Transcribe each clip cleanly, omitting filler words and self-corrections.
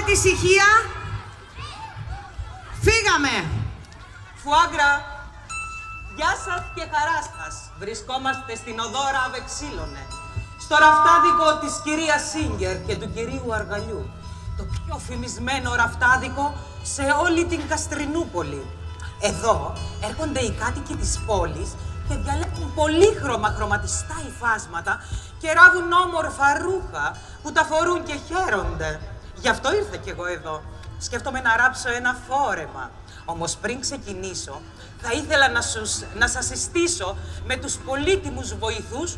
Απόλυτη ησυχία. Φύγαμε. Φουάγκρα, γεια σας και χαρά σας. Βρισκόμαστε στην οδό Ράβε Ξύλωνε, στο ραφτάδικο της κυρίας Σίγκερ και του κυρίου Αργαλιού. Το πιο φημισμένο ραφτάδικο σε όλη την Καστρινούπολη. Εδώ έρχονται οι κάτοικοι της πόλης και διαλέγουν πολύχρωμα χρωματιστά υφάσματα και ράβουν όμορφα ρούχα που τα φορούν και χαίρονται. Γι' αυτό ήρθα κι εγώ εδώ. Σκέφτομαι να ράψω ένα φόρεμα. Όμως πριν ξεκινήσω, θα ήθελα να σας συστήσω με τους πολύτιμους βοηθούς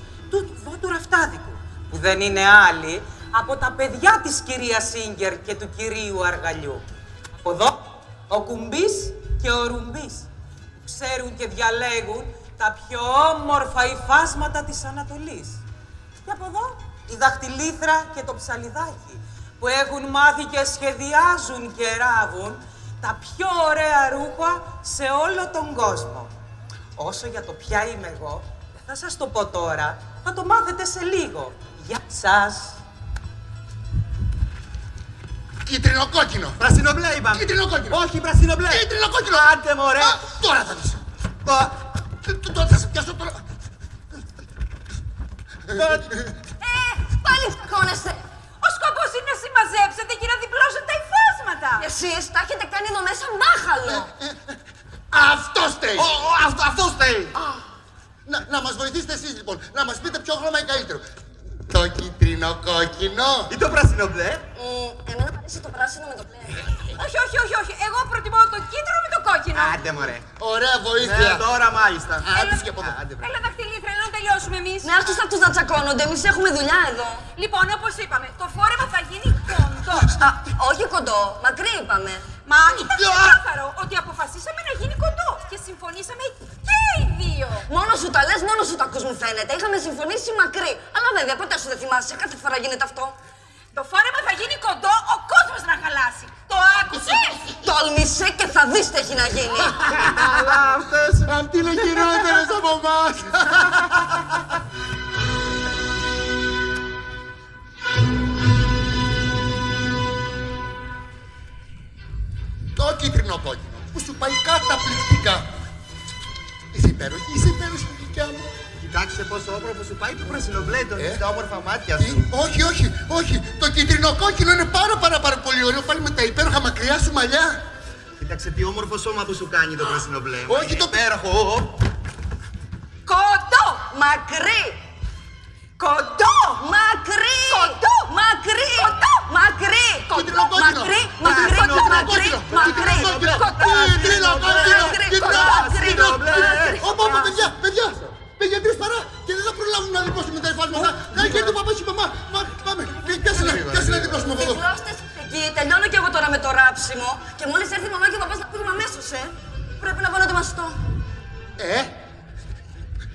του ραφτάδικου, που δεν είναι άλλοι από τα παιδιά της κυρίας Σίγκερ και του κυρίου Αργαλιού. Από εδώ, ο Κουμπής και ο Ρουμπής, που ξέρουν και διαλέγουν τα πιο όμορφα υφάσματα της Ανατολής. Και από εδώ, η Δαχτυλίθρα και το Ψαλιδάκι, που έχουν μάθει και σχεδιάζουν και ράβουν τα πιο ωραία ρούχα σε όλο τον κόσμο. Όσο για το ποια είμαι εγώ, δεν θα σας το πω τώρα, θα το μάθετε σε λίγο. Γεια σας! Κίτρινο-κόκκινο. Πρασινομπλέ είπαμε. Κίτρινο-κόκκινο. Όχι, πρασινομπλέ. Κίτρινο-κόκκινο. Άντε μωρέ. Τώρα θα δεις. Τώρα θα σε πιάσω τώρα. Πάλι φτωχώνεστε. Ο σκοπός είναι να συμμαζέψετε και να διπλώσετε τα υφάσματα. Εσείς τα έχετε κάνει εδώ μέσα μάχαλο. Αυτό στέει. Αυτό στέει. Να μας βοηθήσετε εσείς λοιπόν. Να μας πείτε ποιο χρώμα είναι καλύτερο. Το κίτρινο-κόκκινο Ή το πρασινομπλέ. Εμένα μου αρέσει το πράσινο με το μπλε. Όχι. Εγώ προτιμώ το κίτρινο με το κόκκινο. Άντε μωρέ. Ωραία βοήθεια. Ναι, τώρα μάλιστα. Άντε και από εδώ. Έλα Δαχτυλίθρα, να τελειώσουμε εμείς. Ναι, αυτούς αυτούς να τσακώνονται, εμείς έχουμε δουλειά εδώ. Λοιπόν, όπως είπαμε, το φόρεμα θα γίνει κοντό. Όχι κοντό, μακρύ είπαμε. Μα ήταν ξεκάθαρο ότι αποφασίσαμε να γίνει κοντό και συμφωνήσαμε και οι δύο. Μόνο σου τα λες, μόνο σου τα ακούς μου φαίνεται. Είχαμε συμφωνήσει μακρύ. Αλλά βέβαια, ποτέ σου δεν θυμάσαι, κάθε φορά γίνεται αυτό. Το φόρεμα θα γίνει κοντό, ο κόσμος να χαλάσει. Το άκουσες! Τόλμησε και θα δεις τι έχει να γίνει. Αλλά αυτές. Αυτοί είναι χειρότερες από εμάς. Το κίτρινο-κόκκινο που σου πάει καταπληκτικά. Είσαι υπέροχη, γλυκιά μου. Κοιτάξτε πόσο όμορφο σου πάει το πρασινομπλέ, τον τα όμορφα μάτια σου. Όχι. Το κίτρινο-κόκκινο είναι πάρα πολύ ωραίο. Πάλι με τα υπέροχα μακριά σου μαλλιά. Κοίταξε τι όμορφο σώμα που σου κάνει το πρασινομπλέ. Όχι το υπέροχο. Κοντό! Μακρύ! Κοντό! Μακρύ! Κοντό! Μακρύ! Κοντό! Μακρύ! Κοντό! Μακρύ! Μακρύ! Παιδιά, 3 παρά και δεν θα προλάβουμε να διπλώσουμε τα υφάσματα. Και το παπά σου είπε, πάμε. Πιάσε να διπλώσουμε από εδώ. Διπλώστε εκεί, τελειώνω κι εγώ τώρα με το ράψιμο. Και μόλις έρθει η μαμά και ο παπάς να φύγουμε αμέσως, Πρέπει να βάλω το μαστό.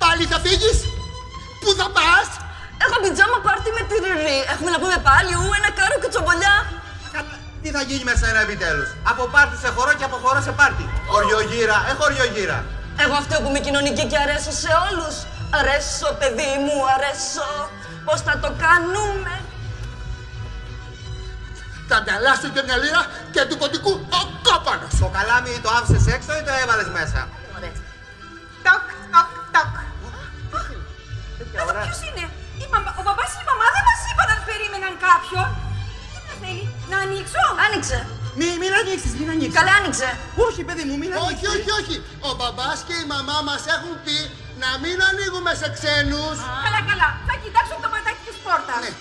Πάλι θα φύγεις. Πού θα πας? Έχω πιτζάμα πάρτι με τη Ριρί. Έχουμε να πούμε πάλι ένα κάρο και τσομπολιά. Τι θα γίνει με σένα επιτέλους? Από πάρτι σε χορό και από χορό σε πάρτι. Χωριογύρα, χωριογύρα. Εγώ αυτό που είμαι κοινωνική και αρέσω σε όλους. Αρέσω, παιδί μου, αρέσω. Πώς θα το κάνουμε? Θα ανταλλάσσω και μια λίρα και του κωδικού ο κόπανος. Το καλάμι το άφησες έξω ή το έβαλες μέσα? Τοκ. Εδώ ποιος είναι? Ο παπάς και η μαμά δεν μας είπαν αν περίμεναν κάποιον. Τι να θέλει, να ανοίξω? Άνοιξε. Μην ανοίξεις. Καλά άνοιξε. Όχι παιδί μου, μην ανοίξεις. Όχι. Ο μπαμπάς και η μαμά μας έχουν πει να μην ανοίγουμε σε ξένους. Καλά. Θα κοιτάξω το ματάκι της πόρτας. Ναι.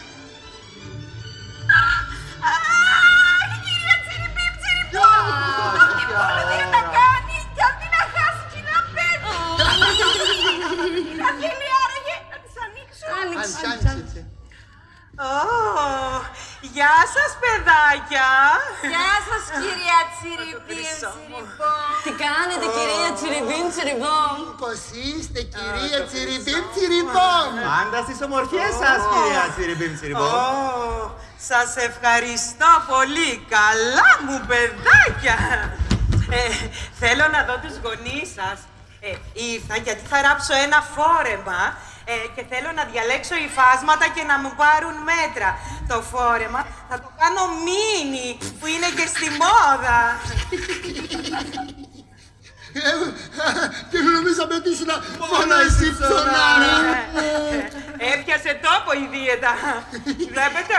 Η κυρία Τσιριμπίμ Τσιριμπόμ! Τι μόνο δεν τα κάνει κι αυτή να χάσει κι να πέτει. Να θέλει άραγε να τις ανοίξω. Άνοιξε. Γεια σας παιδάκια. Γεια σας κυρία Τσιριμπίμ Τσιριμπόμ. Τι κάνετε κυρία Τσιριμπίμ Τσιριμπόμ? Πώς είστε κυρία Τσιριμπίμ Τσιριμπόμ? Πάντα στις ομορφιές σας κυρία Τσιριμπίμ Τσιριμπόμ. Σας ευχαριστώ πολύ. Καλά μου παιδάκια. Θέλω να δω τους γονείς σας. Ήρθα γιατί θα ράψω ένα φόρεμα και θέλω να διαλέξω υφάσματα και να μου πάρουν μέτρα. Το φόρεμα θα το κάνω μίνι, που και στη μόδα. Και νομίζαμε ότι ήσουν μόνο εσύ ψωνάρα. Έπιασε τόπο η δίαιτα. Βλέπετε,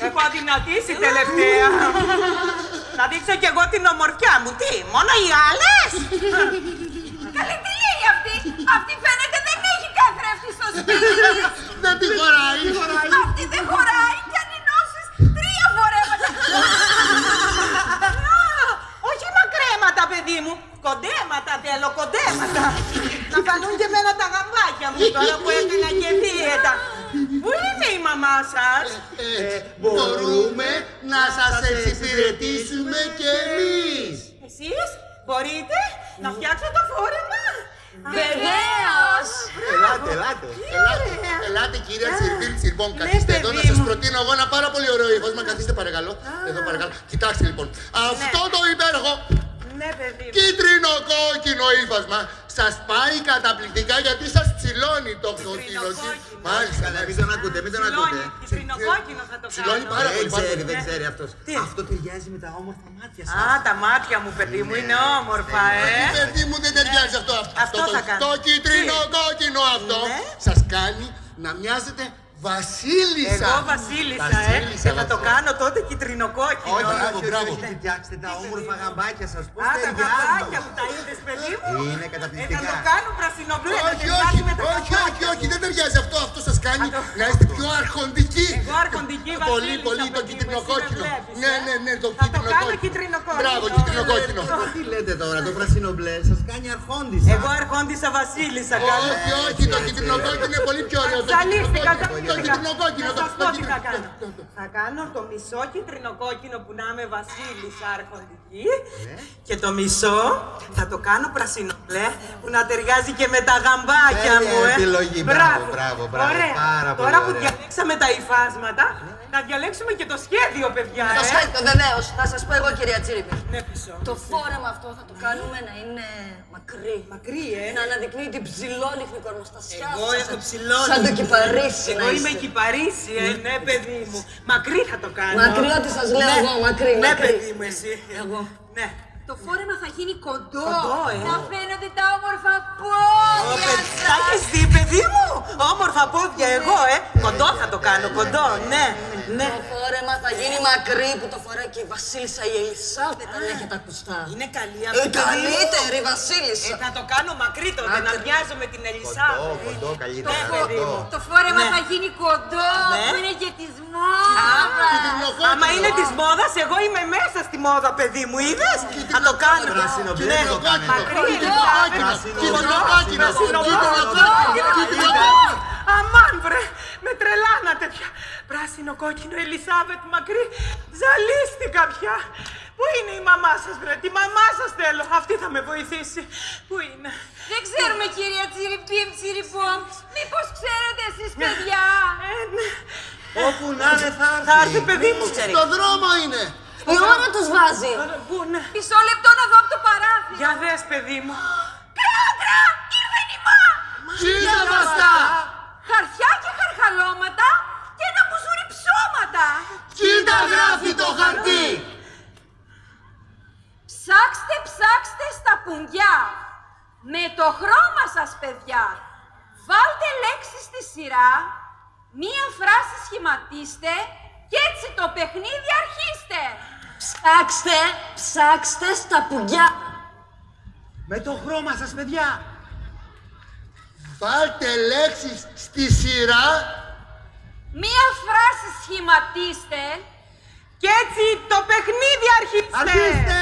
έχω αδυνατήσει τελευταία. Να δείξω κι εγώ την ομορφιά μου. Τι, μόνο οι άλλες? Καλή, τι λέει αυτή? Αυτή φαίνεται δεν έχει καθρέφτη στο σπίτι. Δεν τη χωράει. Αυτή δεν χωράει κι αν ενώσεις 3 φορέματα. Όχι μακρέματα, παιδί μου. Κοντέματα θέλω, κοντέματα. Να φανούν και εμένα τα γαμπάκια μου τώρα που έκανα και δίαιτα. Πού είναι η μαμά σας? Μπορούμε να σας εξυπηρετήσουμε κι εμείς. Εσείς μπορείτε να φτιάξω το φόρεμα? Βεβαίως. Ελάτε. Ελάτε κυρία Τσιρπίλ Τσιρμπον, Ναι, καθίστε εδώ παιδί να σας μου. προτείνω εγώ ένα πάρα πολύ ωραίο ύφασμα. Καθίστε παρακαλώ. Εδώ παρακαλώ. Κοιτάξτε λοιπόν. Αυτό το υπέροχο Ναι, παιδί μου. κίτρινο-κόκκινο ύφασμα σας πάει καταπληκτικά γιατί σας ψηλώνει το κόκκινο. Μάλιστα. Καλά, μην τον ακούτε, μην τον ακούτε. Κιτρινοκόκκινο θα το Ψηλώνει κάνω. πάρα πολύ. Δεν ξέρει αυτός. Τι? Αυτό ταιριάζει με τα όμορφα μάτια σας. Α, τα μάτια μου, παιδί μου, είναι όμορφα, Παιδί μου δεν ταιριάζει αυτό. Αυτό θα κάνω. Το κίτρινο-κόκκινο αυτό Ναι. σας κάνει να μοιάζετε βασίλισσα. Εγώ βασίλισσα, Βασίλισσα, και θα το βασίλισσα. κάνω τότε κιτρινοκόκκινο. Όχι, μπράβο. όχι, φτιάξτε τα όμορφα γαμπάκια σας. Πώς Α, τα γαμπάκια ταιριάζουν. που τα είδες, παιδί μου. Είναι καταπληκτικά. Θα το κάνω πρασινομπλέ, να Όχι, ταιριάζει με τα όχι, γαμπάκια. όχι, δεν ταιριάζει αυτό. Αυτό σας κάνει Α, το- να είστε πιο αρχοντικοί. Εγώ αρχοντική βασίλισσα. Πολύ, πολύ το παιδί μου, κίτρινο-κόκκινο. εσύ με βλέπεις, Ναι, το Θα το κάνω κίτρινο-κόκκινο. κίτρινο-κόκκινο. Μπράβο, κίτρινο-κόκκινο. Τι λέτε τώρα, το πράσινο μπλε σας κάνει αρχόντισσα. Εγώ αρχόντισα βασίλισσα. κάνω. Όχι, όχι, το κίτρινο-κόκκινο είναι πολύ πιο ωραίο. Το Ζαλίστηκα, κίτρινο-κόκκινο. θα σας πω τι θα κάνω. Θα κάνω το μισό κίτρινο-κόκκινο που να είμαι βασίλισσα αρχοντική και το μισό θα το κάνω πρασινομπλέ που να ταιριάζει και με τα γαμπάκια Τέλεια μου. επιλογή. Μπράβο, μπράβο, Ωραία. πάρα πολύ Τώρα που ωραία. διαλέξαμε τα υφάσματα, να διαλέξουμε και το σχέδιο, παιδιά. Το σχέδιο, βεβαίως. Θα σας πω εγώ, κυρία Τσίριπη. Ναι, πισώ. Το φόρεμα αυτό θα το κάνουμε να είναι μακρύ. Μακρύ, Να αναδεικνύει την ψηλόνυχτη κορμοστασιά Εγώ σας. έχω ψηλόνυχτη. Σαν το κυπαρίσι να Εγώ είμαι είστε. κυπαρίσι, ναι, παιδί μου. Μακρύ θα το κάνω. Μακρύ, ό,τι σας λέω Ναι. εγώ, μακρύ, Ναι, μακρύ. παιδί μου, εσύ. Εγώ. Ναι. Το φόρεμα θα γίνει κοντό. Κοντό, Να φαίνονται τα όμορφα Ω, πόδια Τα σας. έχεις δει, παιδί μου! Όμορφα πόδια, εγώ, Κοντό θα το κάνω, κοντό, ναι, ναι. Το φόρεμα θα γίνει μακρύ που το φοράει και η βασίλισσα η Ελισάβετ, αν έχετε ακουστά. Είναι καλή Η αυτή, παιδί μου. καλύτερη βασίλισσα. Θα το κάνω μακρύ τότε, να μοιάζω με την Ελισάβετ. Κοντό, Το, καλύτερα. φο- το φόρεμα Ναι. θα γίνει κοντό, Ναι. που είναι και της μόδας. Άμα είναι της μόδας, εγώ είμαι μέσα στη μόδα, παιδί μου, είδες? Θα το κάνω. Πράσινο μπλε Ναι, το κάνετε. μακρύ, Κίτρινο-κόκκινο. Κίτρινο-κόκκινο. Αμάν, βρε, με τρελάνατε πια. Πράσινο, κόκκινο, Ελισάβετ, μακρύ. Ζαλίστηκα πια. Πού είναι η μαμά σας, βρε, τη μαμά σας θέλω. Αυτή θα με βοηθήσει. Πού είναι? Δεν ξέρουμε, κυρία Τσιριπίμ, Τσιριπόμ. Μήπως ξέρετε εσείς, παιδιά. Ναι. Όπου να είναι Θα έρθει, παιδί μου. Στο δρόμο είναι. Η ώρα τους βάζει. Πού, ναι. Μισό λεπτό να δω από το παράθυρο. Για δες, παιδί μου. Κράτρα! Ήρθε η νημά! Κοίτα μας τα. Χαρτιά και χαρχαλώματα και ένα μπουζούρι ψώματα. Κοίτα γράφει το χαρτί. Ψάξτε, ψάξτε στα πουγκιά. Με το χρώμα σας, παιδιά. Βάλτε λέξεις στη σειρά, μία φράση σχηματίστε και έτσι το παιχνίδι αρχίστε. Ψάξτε, ψάξτε στα πουγκιά. Με το χρώμα σας, παιδιά. Βάλτε λέξεις στη σειρά. Μία φράση σχηματίστε Και έτσι το παιχνίδι αρχίστε. Αρχίστε!